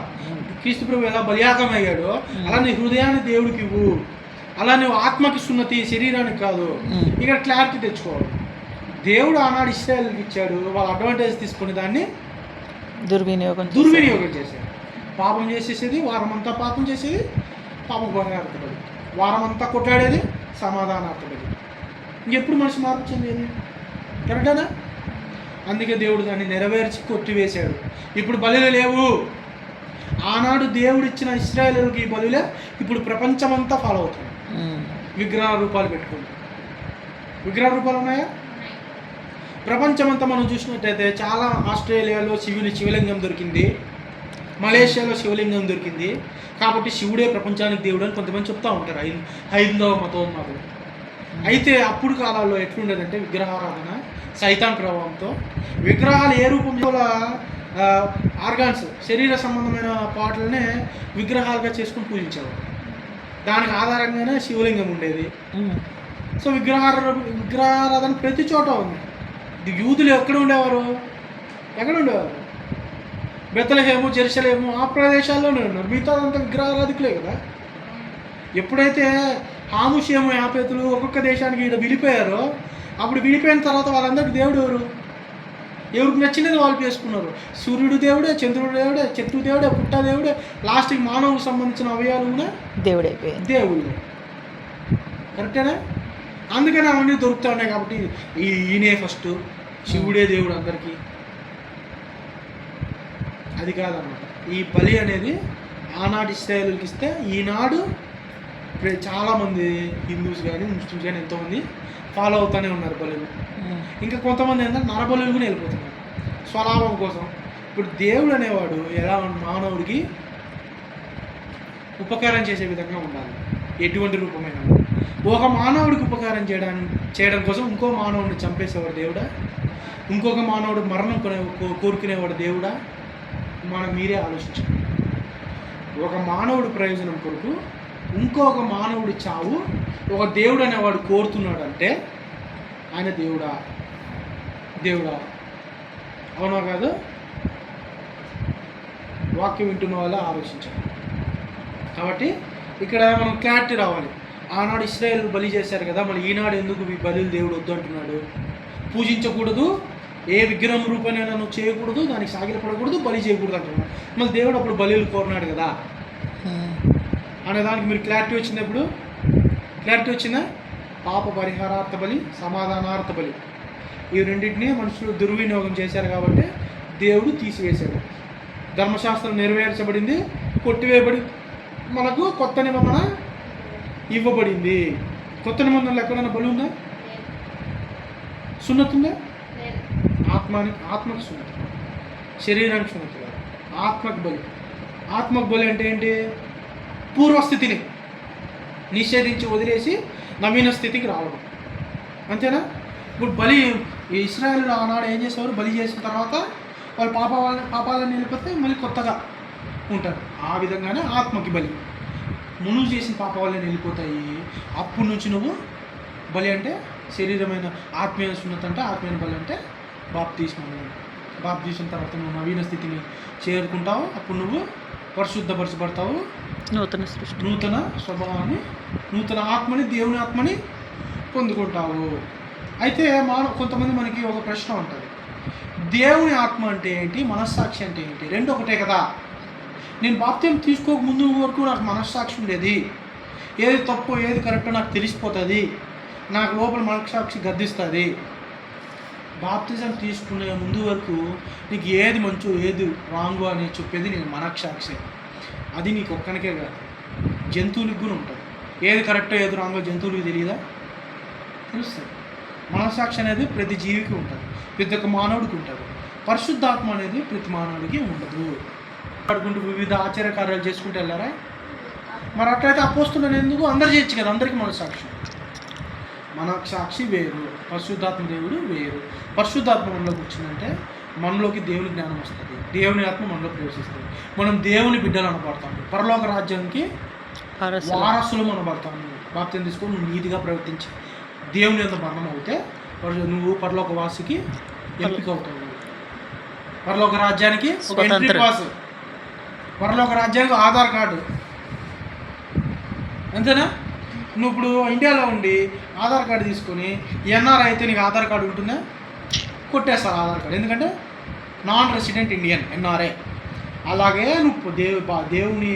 క్రీస్తు ప్రభు ఎలా బలియాగం అయ్యాడో అలా నీ హృదయాన్ని దేవుడికి ఇవ్వు. అలా నువ్వు ఆత్మకి సున్నతి, శరీరానికి కాదు. ఇక్కడ క్లారిటీ తెచ్చుకోవాలి. దేవుడు ఆనాడు ఇశ్రాయేలుకి ఇచ్చాడు, వాళ్ళ అడ్వాంటేజ్ తీసుకుని దాన్ని దుర్వినియోగం చేశాడు. పాపం చేసేసేది, వారమంతా పాపం చేసేది, పాపం పరిహారార్థపడి, వారమంతా కొట్లాడేది, సమాధానార్థపడి. ఇంకెప్పుడు మనిషి మార్పు చెందేది? కరెక్టేనా? అందుకే దేవుడు దాన్ని నెరవేర్చి కొట్టివేశాడు. ఇప్పుడు బలులు లేవు. ఆనాడు దేవుడు ఇచ్చిన ఇశ్రాయేలుకి ఈ బలులే ఇప్పుడు ప్రపంచమంతా ఫాలో అవుతుంది. విగ్రహ రూపాలు పెట్టుకుంది. విగ్రహ రూపాలు ఉన్నాయా? ప్రపంచమంతా మనం చూసినట్టయితే చాలా ఆస్ట్రేలియాలో శివలింగం దొరికింది, మలేషియాలో శివలింగం దొరికింది. కాబట్టి శివుడే ప్రపంచానికి దేవుడు అని కొంతమంది చెప్తూ ఉంటారు హైందవ మతోన్మాదులు. అయితే అప్పుడు కాలాల్లో ఎట్లుండేదంటే విగ్రహారాధన సైతాన్ ప్రభావంతో విగ్రహాలు ఏ రూపంలో ఆర్గాన్స్, శరీర సంబంధమైన పాటలనే విగ్రహాలుగా చేసుకుని పూజించేవారు. దానికి ఆధారంగానే శివలింగం ఉండేది. సో విగ్రహారాధన ప్రతి చోట ఉంది. యూదులు ఎక్కడ ఉండేవారు? బెత్లెహేము, జెరూసలేము ఆ ప్రదేశాల్లోనే ఉన్నారు. మిగతాదంతా విగ్రహారాధికులే కదా. ఎప్పుడైతే హాముషేము, యాపేతులు ఒక్కొక్క దేశానికి ఇక్కడ విడిపోయారో అప్పుడు విడిపోయిన తర్వాత వాళ్ళందరికీ దేవుడు ఎవరికి నచ్చినది వాళ్ళు చేసుకున్నారు. సూర్యుడు దేవుడే, చంద్రుడు దేవుడే, చెట్టు దేవుడే, పుట్ట దేవుడే, లాస్ట్కి మానవుకు సంబంధించిన అవయాలు కూడా దేవుడు. కరెక్టేనా? అందుకని అవన్నీ దొరుకుతూ ఉన్నాయి. కాబట్టి ఈయనే ఫస్ట్, శివుడే దేవుడు అందరికీ. అది కాదన్నమాట. ఈ బలి అనేది ఆనాటి ఇశ్రాయేలుకి ఇస్తే ఈనాడు చాలామంది హిందూస్ కానీ ముస్లిమ్స్ కానీ ఎంతోమంది ఫాలో అవుతూనే ఉన్నారు బలులు. ఇంకా కొంతమంది ఏంటంటే నరబలులు కూడా వెళ్ళిపోతున్నారు స్వలాభం కోసం. ఇప్పుడు దేవుడు అనేవాడు ఎలా మానవుడికి ఉపకారం చేసే విధంగా ఉండాలి, ఎటువంటి రూపమైన. ఒక మానవుడికి ఉపకారం చేయడం కోసం ఇంకో మానవుడిని చంపేసేవాడు దేవుడా? ఇంకొక మానవుడు మరణం కోరుకునేవాడు దేవుడా? మీరే ఆలోచించండి. ఒక మానవుడి ప్రయోజనం కొరకు ఇంకొక మానవుడి చావు ఒక దేవుడు అనేవాడు కోరుతున్నాడంటే ఆయన దేవుడా? అవునా కాదు? వాక్యం వింటున్న వాళ్ళే ఆలోచించాలి. కాబట్టి ఇక్కడ మనం క్లారిటీ రావాలి. ఆనాడు ఇశ్రాయేలు బలి చేశారు కదా, మళ్ళీ ఈనాడు ఎందుకు ఈ బలులు దేవుడు వద్దు అంటున్నాడు? పూజించకూడదు, ఏ విగ్రహం రూపమైనా నువ్వు చేయకూడదు, దానికి సాగిలపడకూడదు, బలి చేయకూడదు అంటున్నాడు. మళ్ళీ దేవుడు అప్పుడు బలులు కోరినాడు కదా అనే దానికి మీరు క్లారిటీ వచ్చినప్పుడు క్లారిటీ వచ్చిందా? పాప పరిహారార్థ బలి, సమాధానార్థ బలి, ఈ రెండింటినీ మనుషులు దుర్వినియోగం చేశారు కాబట్టి దేవుడు తీసివేశాడు. ధర్మశాస్త్రం నెరవేర్చబడింది, కొట్టివేయబడి మనకు కొత్త నిబంధన ఇవ్వబడింది. కొత్త నిబంధనలు ఎక్కడైనా బలి ఉందా? సున్నతి ఉందా? ఆత్మకు సున్నతి, శరీరానికి సున్నతి కాదు, ఆత్మకు బలి. ఆత్మకు బలి అంటే ఏంటి? పూర్వస్థితిని నిషేధించి వదిలేసి నవీన స్థితికి రావడం, అంతేనా? ఇప్పుడు బలి ఇశ్రాయేలు ఆనాడు ఏం చేసేవారు? బలి చేసిన తర్వాత వాళ్ళు పాపాలను నిలిపితే మళ్ళీ కొత్తగా ఉంటారు. ఆ విధంగానే ఆత్మకి బలి. నువ్వు చేసిన పాపాలనే వెళ్ళిపోతాయి. అప్పటి నుంచి నువ్వు బలి అంటే శరీరమైన ఆత్మీయ సున్నతి అంటే ఆత్మీయ బలి అంటే బాప్తీసం తర్వాత నువ్వు నవీన స్థితిని చేరుకుంటావు. అప్పుడు నువ్వు పరిశుద్ధపరచబడతావు, నూతన స్వభావాన్ని, నూతన ఆత్మని, దేవుని ఆత్మని పొందుకుంటావు. అయితే కొంతమంది మనకి ఒక ప్రశ్న ఉంటుంది, దేవుని ఆత్మ అంటే ఏంటి, మనస్సాక్షి అంటే ఏంటి? రెండు ఒకటే కదా. నేను బాప్తీసం తీసుకోక ముందు వరకు నాకు మనస్సాక్షి ఉండేది, ఏది తప్పు ఏది కరెక్టో నాకు తెలిసిపోతుంది, నాకు లోపల మనస్సాక్షి గద్దిస్తుంది. బాప్తిజం తీసుకునే ముందు వరకు నీకు ఏది మంచో ఏది రాంగో అని చెప్పేది నేను మనస్సాక్షి. అది నీకు ఒక్కనికే కాదు, జంతువులకు కూడా ఉంటుంది. ఏది కరెక్టో ఏది రాంగో జంతువులకు తెలియదా? తెలుస్తుంది. మనస్సాక్షి అనేది ప్రతి జీవికి ఉంటుంది. ప్రతి ఒక్క మానవుడికి ఉంటుంది. పరిశుద్ధాత్మ అనేది ప్రతి మానవుడికి ఉండదు. ఆడుకుంటూ వివిధ ఆశ్చర్యకార్యాలు చేసుకుంటూ వెళ్ళారా? మరి అట్లయితే అపోస్తులను ఎందుకు? అందరు చేయొచ్చు కదా, అందరికీ మన సాక్షి. మన సాక్షి వేరు, పరిశుద్ధాత్మ దేవుడు వేరు. పరిశుద్ధాత్మ మనలోకి వచ్చిందంటే మనలోకి దేవుని జ్ఞానం వస్తుంది, దేవుని ఆత్మ మనలో ప్రవేశిస్తుంది, మనం దేవుని బిడ్డలు అనబడతాము, పరలోక రాజ్యానికి వారసులు అనబడతాము. బాప్తిసం తీసుకొని నువ్వు నీతిగా ప్రవర్తించి దేవుని యొక్క మరణం అవుతే నువ్వు పరలోక వాసికి ఎంపిక అవుతావు. పరలోక రాజ్యానికి ఒక ఎంట్రీ పాస్, పరలోక రాజ్యానికి ఆధార్ కార్డు, అంతేనా? నువ్వు ఇప్పుడు ఇండియాలో ఉండి ఆధార్ కార్డు తీసుకొని ఎన్ఆర్ఐ అయితే నీకు ఆధార్ కార్డు ఉంటుందా? కొట్టేస్తారు ఆధార్ కార్డు, ఎందుకంటే నాన్ రెసిడెంట్ ఇండియన్ ఎన్ఆర్ఐ. అలాగే నువ్వు దేవుని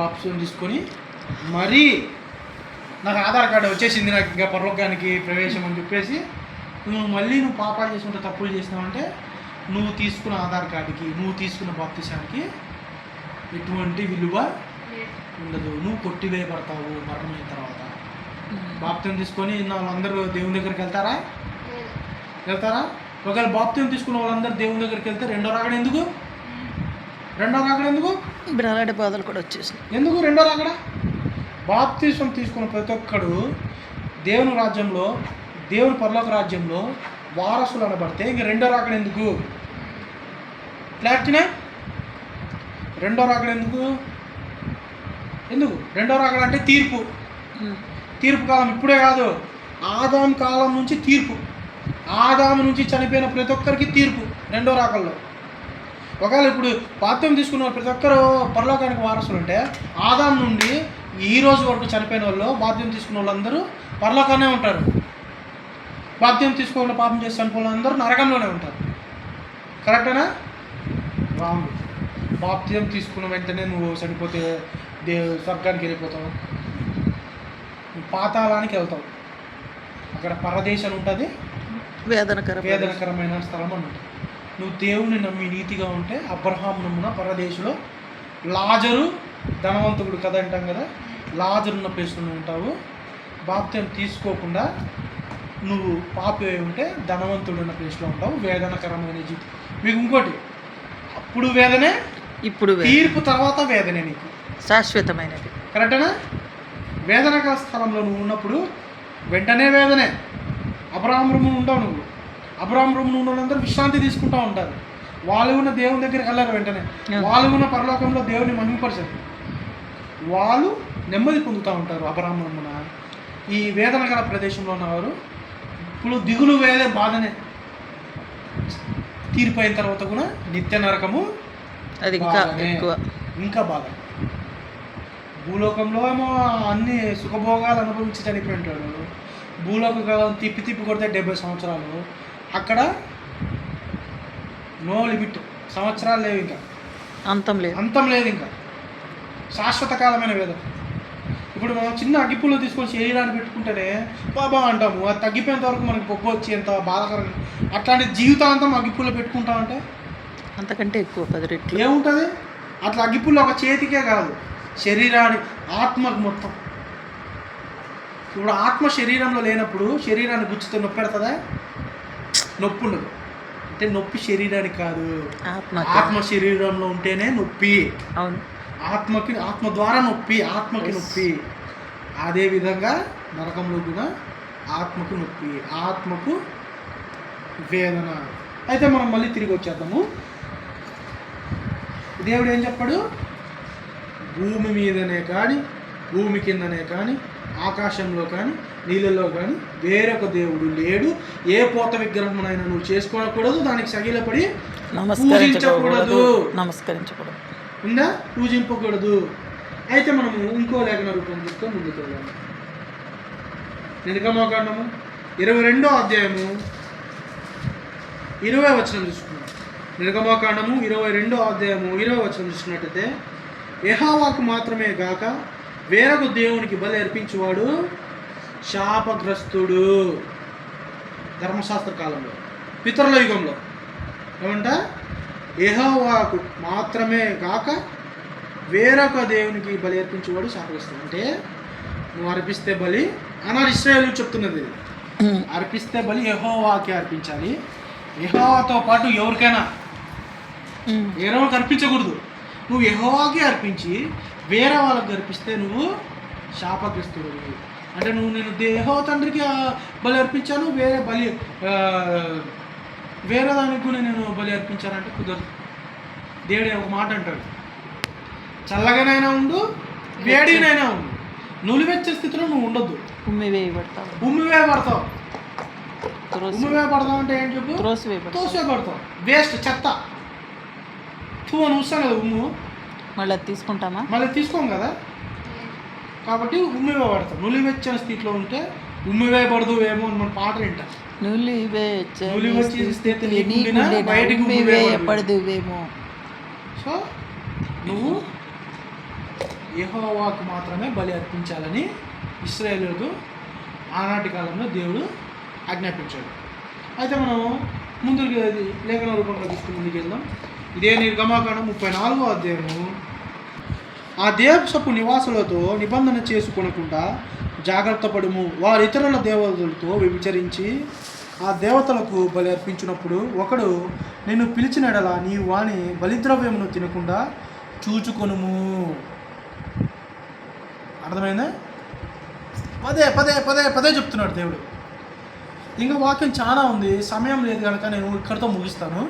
బాప్తిసం తీసుకొని మరీ నాకు ఆధార్ కార్డు వచ్చేసింది, నాకు ఇంకా పరలోకానికి ప్రవేశం అని చెప్పేసి నువ్వు పాపాలు చేసుకుంటే తప్పులు చేసినావంటే నువ్వు తీసుకున్న ఆధార్ కార్డుకి, నువ్వు తీసుకున్న బాప్తిసానికి ఎటువంటి విలువ ఉండదు. నువ్వు కొట్టివేయబడతావు మరణమైన తర్వాత. బాప్తిసం తీసుకొని వాళ్ళందరూ దేవుని దగ్గరికి వెళ్తారా? ఒకవేళ బాప్తిసం తీసుకున్న వాళ్ళందరూ దేవుని దగ్గరికి వెళ్తే రెండో రాకడ ఎందుకు? బ్రలాడే బాధలు కూడా వచ్చేసి ఎందుకు రెండో రాకడ? బాప్తిసం తీసుకున్న ప్రతి ఒక్కడు దేవుని రాజ్యంలో, దేవుని పరలోక రాజ్యంలో వారసులు అనబడితే ఇంక రెండో రాకడ ఎందుకు? క్లారిటీనా? రెండో రాకడ ఎందుకు? రెండో రాకడ అంటే తీర్పు కాలం. ఇప్పుడే కాదు, ఆదాం కాలం నుంచి తీర్పు. ఆదాము నుంచి చనిపోయిన ప్రతి ఒక్కరికి తీర్పు రెండో రాకల్లో. ఒకవేళ ఇప్పుడు బాప్తిసం తీసుకున్న ప్రతి ఒక్కరు పరలోకానికి వారసులు ఉంటే ఆదాం నుండి ఈ రోజు వరకు చనిపోయిన వాళ్ళు, బాప్తిసం తీసుకున్న వాళ్ళందరూ పరలోకానే ఉంటారు. బాప్తిసం తీసుకోకుండా పాపం చేసి చనిపోయిన వాళ్ళందరూ నరకంలోనే ఉంటారు. కరెక్టేనా? రాంగ్. బాప్తిసం తీసుకున్న వెంటనే నువ్వు చనిపోతే స్వర్గానికి వెళ్ళిపోతావు, నువ్వు పాతాళానికి వెళ్తావు. అక్కడ పరదేశం ఉంటుంది, వేదనకరమైన స్థలం అన్నమాట. నువ్వు దేవుని నమ్మి నీతిగా ఉంటే అబ్రహాము నమ్మున పరదేశంలో లాజరు ధనవంతుడు కదా అంటాం కదా, లాజరు ఉన్న ప్లేస్లో ఉంటావు. బాప్తిసం తీసుకోకుండా నువ్వు పాపి అయి ఉంటే ధనవంతుడు ఉన్న ప్లేస్లో ఉంటావు. వేదనకరమైన జీవితం. మీకు ఇంకోటి, అప్పుడు వేదనే, ఇప్పుడు తీర్పు తర్వాత వేదనే, నీకు శాశ్వతమైనది. కరెక్టేనా? వేదనకర స్థలంలో నువ్వు ఉన్నప్పుడు వెంటనే వేదనే. అబ్రహాము రూమును ఉండవు నువ్వు. అబ్రహాము రూమును ఉన్న వాళ్ళందరూ విశ్రాంతి తీసుకుంటూ ఉంటారు. వాళ్ళు ఉన్న దేవుని దగ్గరికి వెళ్ళారు వెంటనే. వాళ్ళు ఉన్న పరలోకంలో దేవుని మహిమపరచారు, వాళ్ళు నెమ్మది పొందుతూ ఉంటారు. అబ్రహాము రూమున ఈ వేదనకర ప్రదేశంలో ఉన్నవారు ఇప్పుడు దిగులు బాధనే. తీర్పు అయిన తర్వాత కూడా నిత్య నరకము, అది ఇంకా బాధ. భూలోకంలో ఏమో అన్ని సుఖభోగాలు అనుభవించి చనిపోయింటాడు. భూలోక తిప్పి కొడితే 70 సంవత్సరాలు. అక్కడ నో లిమిట్, సంవత్సరాలు లేవు, ఇంకా అంతం లేదు, ఇంకా శాశ్వత కాలమైన వేదన. ఇప్పుడు మనం చిన్న అగ్గిపుల్లో తీసుకొని శరీరాన్ని పెట్టుకుంటేనే బాబా అంటాము, అది తగ్గిపోయేంత వరకు మనకి పొప్పు వచ్చి ఎంత బాధాకరంగా. అట్లాంటి జీవితాంతం అగ్గిపుల్లో పెట్టుకుంటామంటే అంతకంటే ఎక్కువ 10 రెట్లు ఏముంటుంది. అట్లా అగ్గిపుల్లో ఒక చేతికే కాదు, శరీరాన్ని, ఆత్మకు మొత్తం. ఇప్పుడు ఆత్మ శరీరంలో లేనప్పుడు శరీరాన్ని గుచ్చితే నొప్పి పెడుతుందా? నొప్పి ఉండదు. అంటే నొప్పి శరీరానికి కాదు, ఆత్మ శరీరంలో ఉంటేనే నొప్పి. అవును, ఆత్మ ద్వారా నొప్పి, ఆత్మకి నొప్పి. అదేవిధంగా నరకంలో కూడా ఆత్మకు నొప్పి, ఆత్మకు వేదన. అయితే మనం మళ్ళీ తిరిగి వచ్చేద్దాము. దేవుడు ఏం చెప్పాడు? భూమి మీదనే కానీ, భూమి కిందనే కానీ, ఆకాశంలో కానీ, నీళ్ళల్లో కానీ వేరొక దేవుడు లేడు. ఏ పోత విగ్రహమునైనా నువ్వు చేసుకోకూడదు, దానికి సగిలపడి పూజించకూడదు. ఉందా? పూజింపకూడదు. అయితే మనము ఇంకో లేఖన రూపం తీసుకొని ముందుకు వెళ్ళాము. నిర్గమకాండము 22వ అధ్యాయము 20వ వచనం చూసుకున్నాం. నిర్గమకాండము 22వ అధ్యాయము 20వ వచనం చూసుకున్నట్టయితే, యెహోవాకు మాత్రమే గాక వేరొక దేవునికి బలి అర్పించువాడు శాపగ్రస్తుడు. ధర్మశాస్త్ర కాలంలో, పితరుల యుగంలో ఏమంట? యెహోవాకు మాత్రమే గాక వేరొక దేవునికి బలి అర్పించేవాడు శాపగ్రస్తుడు. అంటే నువ్వు అర్పిస్తే బలి అన్నాడు ఇశ్రాయేలు చెప్తున్నది. అర్పిస్తే బలి యెహోవాకి అర్పించాలి. యెహోవాతో పాటు ఎవరికైనా వేరే వాళ్ళకి అర్పించకూడదు. నువ్వు యెహోవాకి అర్పించి వేరే వాళ్ళకి అర్పిస్తే నువ్వు శాపగ్రస్తుడు. అంటే నేను యెహోవా తండ్రికి బలి అర్పించాను, వేరే దానికి కూడా నేను బలి అర్పించానంటే కుదరదు. దేవుడు ఒక మాట అంటాడు, చల్లగానైనా ఉండు, వేడినైనా ఉండు, నులివెచ్చే స్థితిలో నువ్వు ఉండొద్దు. ఉమ్మివేయబడతావు అంటే ఏంటి చెప్పు? తోసివేయబడతావు. వేస్ట్, చెత్త. అని వస్తాం కదా ఉమ్ము, మళ్ళీ తీసుకుంటామా? మళ్ళీ తీసుకోం కదా. కాబట్టి ఉమ్మివేయబడతాం. నులివెచ్చని స్థితిలో ఉంటే ఉమ్మివేయబడదు ఏమో అని మన పాట వింటాం. సో నువ్వు యెహోవాకు మాత్రమే బలి అర్పించాలని ఇశ్రాయేలులకు ఆనాటి కాలంలో దేవుడు ఆజ్ఞాపించాడు. అయితే మనం ముందుకు లేఖన రూపంలో తీసుకుని ముందుకు వెళ్దాం. ఇదే నిర్గమాకాండం 34వ అధ్యాయము. ఆ దేశపు నివాసులతో నిబంధన చేసుకొనకుండా జాగ్రత్త పడుము. వారు ఇతరుల దేవతలతో వ్యభిచరించి ఆ దేవతలకు బలి అర్పించినప్పుడు ఒకడు నిన్ను పిలిచిన ఎడల నీవు వాని బలిద్రవ్యమును తినకుండా చూచుకొనుము. అర్థమైందా? పదే పదే పదే పదే చెప్తున్నాడు దేవుడు. ఇంకా వాక్యం చాలా ఉంది, సమయం లేదు కనుక నేను ఇక్కడితో ముగిస్తాను.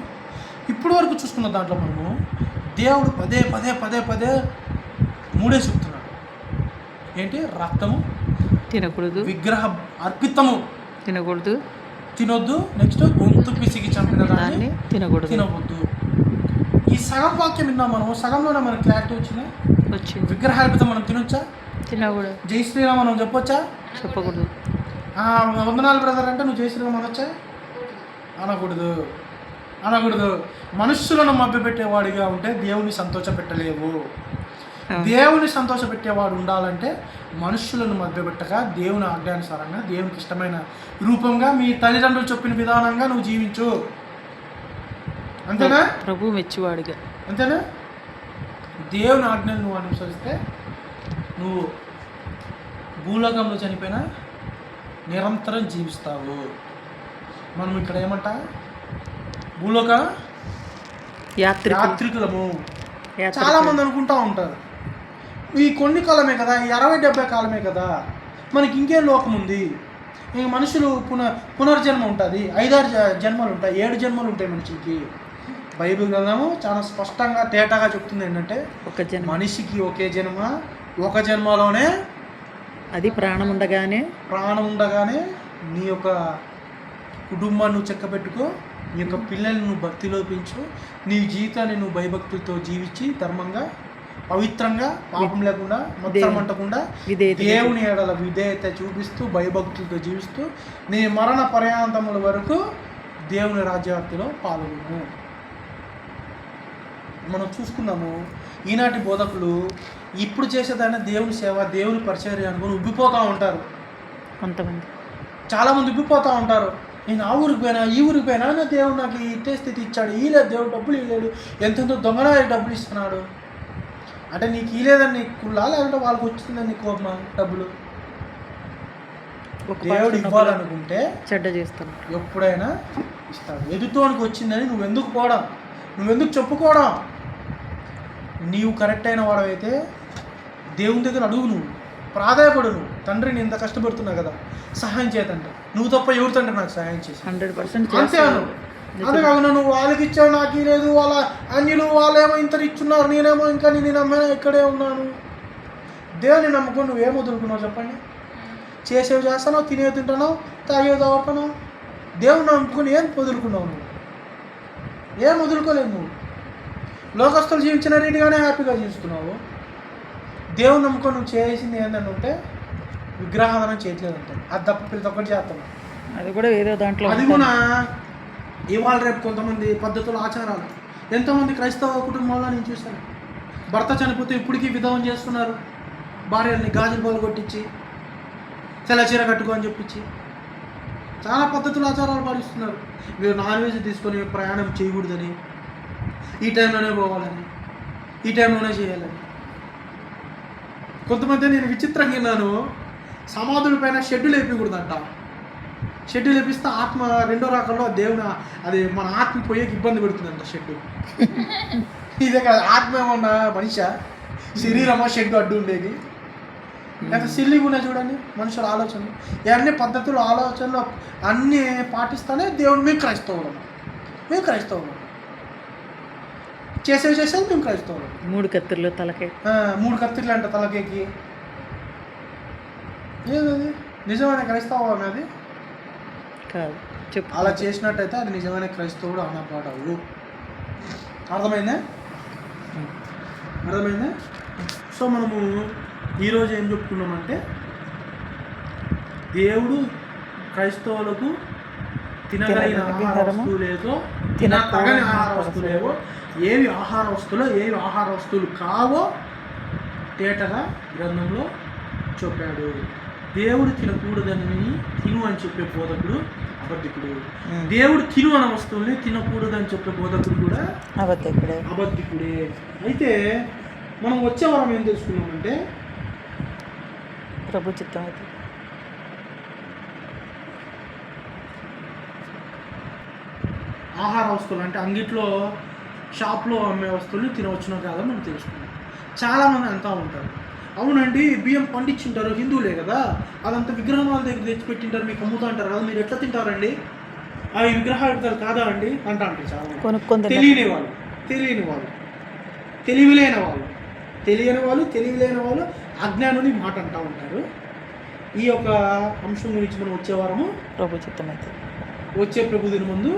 ఇప్పటి వరకు చూసుకున్న దాంట్లో మనము దేవుడు పదే పదే పదే పదే మూడే చెప్తున్నాడు. ఏంటి? రక్తము తినకూడదు, విగ్రహ అర్పితము తినకూడదు, తినొద్దు, నెక్స్ట్ గొంతు పిసికి చంపిన దాన్ని తినవద్దు. ఈ సగం వాక్యం విన్నాం మనం. సగంలోనే మనకు క్లారిటీ వచ్చింది. విగ్రహార్పితం మనం తినొచ్చా? తినకూడదు. జై శ్రీరామ్ మనం చెప్పొచ్చా? చెప్పకూడదు. వందనాలు బ్రదర్ అంటే నువ్వు జై శ్రీరామ్ అనొచ్చా? అనకూడదు. మనుష్యులను మభ్యపెట్టేవాడిగా ఉంటే దేవుని సంతోషపెట్టలేవు. దేవుని సంతోషపెట్టేవాడు ఉండాలంటే మనుష్యులను మధ్యపెట్టక దేవుని ఆజ్ఞానుసారంగా దేవునికి ఇష్టమైన రూపంగా మీ తల్లిదండ్రులు చెప్పిన విధానంగా నువ్వు జీవించు. అంతేనా? ప్రభు మెచ్చివాడిగా. అంతేనా? దేవుని ఆజ్ఞలు నువ్వు అనుసరిస్తే నువ్వు భూలోకంలో చనిపోయినా నిరంతరం జీవిస్తావు. మనం ఇక్కడ ఏమంటా? భూలోక యాత్రికులము. చాలామంది అనుకుంటా ఉంటారు ఈ కొన్ని కాలమే కదా, ఈ 60-70 కాలమే కదా, మనకి ఇంకేం లోకం ఉంది, ఇంక మనుషులు పునర్జన్మ ఉంటుంది, 5-6 జన్మలు ఉంటాయి, 7 జన్మలు ఉంటాయి మనిషికి. బైబిల్ గ్రంథము చాలా స్పష్టంగా తేటగా చెప్తుంది ఏంటంటే మనిషికి ఒకే జన్మ, ఒక జన్మలోనే అది ప్రాణం ఉండగానే నీ యొక్క కుటుంబాన్ని నువ్వు చెక్కబెట్టుకో, నీ యొక్క పిల్లల్ని నువ్వు భక్తిలో పెంచు, నీ జీవితాన్ని నువ్వు భయభక్తులతో జీవించి ధర్మంగా పవిత్రంగా పాపం లేకుండా మత్సరం అంటకుండా దేవుని ఎడల విధేయత చూపిస్తూ భయభక్తులతో జీవిస్తూ నీ మరణ పర్యాంతముల వరకు దేవుని రాజ్యవ్యాప్తిలో పాల్గొను. మనం చూసుకున్నాము ఈనాటి బోధకులు ఇప్పుడు చేసేదాన్ని దేవుని సేవ, దేవుని పరిచర్య అనుకుని ఉబ్బిపోతూ ఉంటారు. కొంతమంది చాలామంది ఉబ్బిపోతూ ఉంటారు. నేను ఆ ఊరికి పోయినా ఈ ఊరికి పోయినా నా దేవుడు నాకు ఇట్టే స్థితి ఇచ్చాడు, ఈలేదు దేవుడు డబ్బులు ఇవ్వలేడు, ఎంతెంతో దొంగనా డబ్బులు ఇస్తున్నాడు అంటే నీకు ఇలేదని నీకు కుళ్ళా, లేకుంటే వాళ్ళకి వచ్చిందని నీకు కోపమా? డబ్బులు దేవుడు ఇవ్వాలనుకుంటే చెడ్డ చేస్తాను, ఎప్పుడైనా ఇస్తాడు. ఎదుటోనికి వచ్చిందని నువ్వెందుకు పోవడం, నువ్వెందుకు చెప్పుకోవడం? నీవు కరెక్ట్ అయిన వాడవైతే దేవుని దగ్గర అడుగు, నువ్వు ప్రాధాయపడు. నువ్వు తండ్రి నేను ఇంత కష్టపడుతున్నా కదా సహాయం చేయతంటే, నువ్వు తప్ప ఎవరు తండ్రి నాకు సహాయం చేసి 100% అంతే అను. అదే కాకుండా నువ్వు వాళ్ళకి ఇచ్చావు నాకు లేదు, వాళ్ళ అన్యులు వాళ్ళేమో ఇంత ఇచ్చున్నారు, నేనేమో ఇంకా నేను నమ్మినా ఇక్కడే ఉన్నాను. దేవుని నమ్ముకొని నువ్వేం వదులుకున్నావు చెప్పండి? చేసేవి చేస్తున్నావు, తినేవి తింటున్నావు, తాగేవి తాగుతున్నావు. దేవుని నమ్ముకొని ఏం వదులుకున్నావు? నువ్వు ఏం వదులుకోలేవు. నువ్వు లోకస్తులు జీవించిన రీతిగానే హ్యాపీగా జీవిస్తున్నావు. దేవుని నమ్ముకొని నువ్వు చేసింది ఏంటని ఉంటే విగ్రహాధనం చేయట్లేదు అంటారు. అది తప్ప ప్రతి ఒక్కటి చేస్తున్నావు. అది కూడా ఏదో దాంట్లో అది కూడా ఇవాళ రేపు కొంతమంది పద్ధతులు ఆచారాలు ఎంతోమంది క్రైస్తవ కుటుంబాల్లో నేను చూశాను. భర్త చనిపోతే ఇప్పటికీ విధవం చేస్తున్నారు. భార్యల్ని గాజులు పోలు కొట్టించి తెల్ల చీర కట్టుకో అని చెప్పించి చాలా పద్ధతులు ఆచారాలు పాటిస్తున్నారు. మీరు నాన్ వెజ్ తీసుకొని ప్రయాణం చేయకూడదని, ఈ టైంలోనే పోవాలని, ఈ టైంలోనే చేయాలని. కొంతమంది నేను విచిత్రంగా విన్నాను, సమాధుల పైన షెడ్యూల్ వేయకూడదంట. షెడ్ లేపిస్తే ఆత్మ రెండో రకంలో దేవుడు అది మన ఆత్మ పోయేకి ఇబ్బంది పెడుతుందంట షెడ్. ఇదే కదా ఆత్మ ఏమన్నా మనిషి శరీరమా షెడ్ అడ్డు ఉండేది. లేకపోతే సిల్లిగా ఉన్నాయి చూడండి మనుషుల ఆలోచనలు, ఇవన్నీ పద్ధతులు ఆలోచనలు అన్నీ పాటిస్తానే దేవుడు మేము క్రైస్తవులం, చేసేది మేము క్రైస్తవులం. 3 కత్తిర్లు తలకే, 3 కత్తిర్లు అంట తలకేకి. ఏదది నిజమైన క్రైస్తవం అది కాదు చెప్పు. అలా చేసినట్టయితే అది నిజమైన క్రైస్తవుడు అనబడవు. అర్థమైందా? సో మనము ఈరోజు ఏం చెప్పుకున్నామంటే దేవుడు క్రైస్తవులకు తినగలిగిన ఆహార వస్తువులేదో తినతగని ఆహార వస్తువులేవో ఏవి ఆహార వస్తువులో ఏవి ఆహార వస్తువులు కావో తేటగా గ్రంథంలో చెప్పాడు. దేవుడు తినకూడదని తిను అని చెప్పే బోధకుడు అబద్ధికుడు, దేవుడు తిను అన్న వస్తువుల్ని తినకూడదని చెప్పే బోధకుడు కూడా అబద్ధికుడే. అయితే మనం వచ్చే వారం ఏం తెలుసుకున్నామంటే ప్రభు చిత్తం అయితే ఆహార వస్తువులు అంటే అంగిట్లో షాప్లో అమ్మే వస్తువులు తినవచ్చునో కాదో మనం తెలుసుకున్నాం. చాలామంది అంటూ ఉంటారు, అవునండి బియ్యం పండించుంటారు హిందువులే కదా, అదంతా విగ్రహం వాళ్ళ దగ్గర తెచ్చిపెట్టింటారు మీకు అమ్ముతూ అంటారు కదా, మీరు ఎట్లా తింటారండి, అవి విగ్రహాలు కాదా అండి అంటా అంటే చాలా తెలియని వాళ్ళు తెలియని వాళ్ళు అజ్ఞానుని మాట అంటూ ఉంటారు. ఈ యొక్క అంశం గురించి మనం వచ్చే వారము ప్రభు చిత్తమైతే వచ్చే ప్రభు దిన ముందు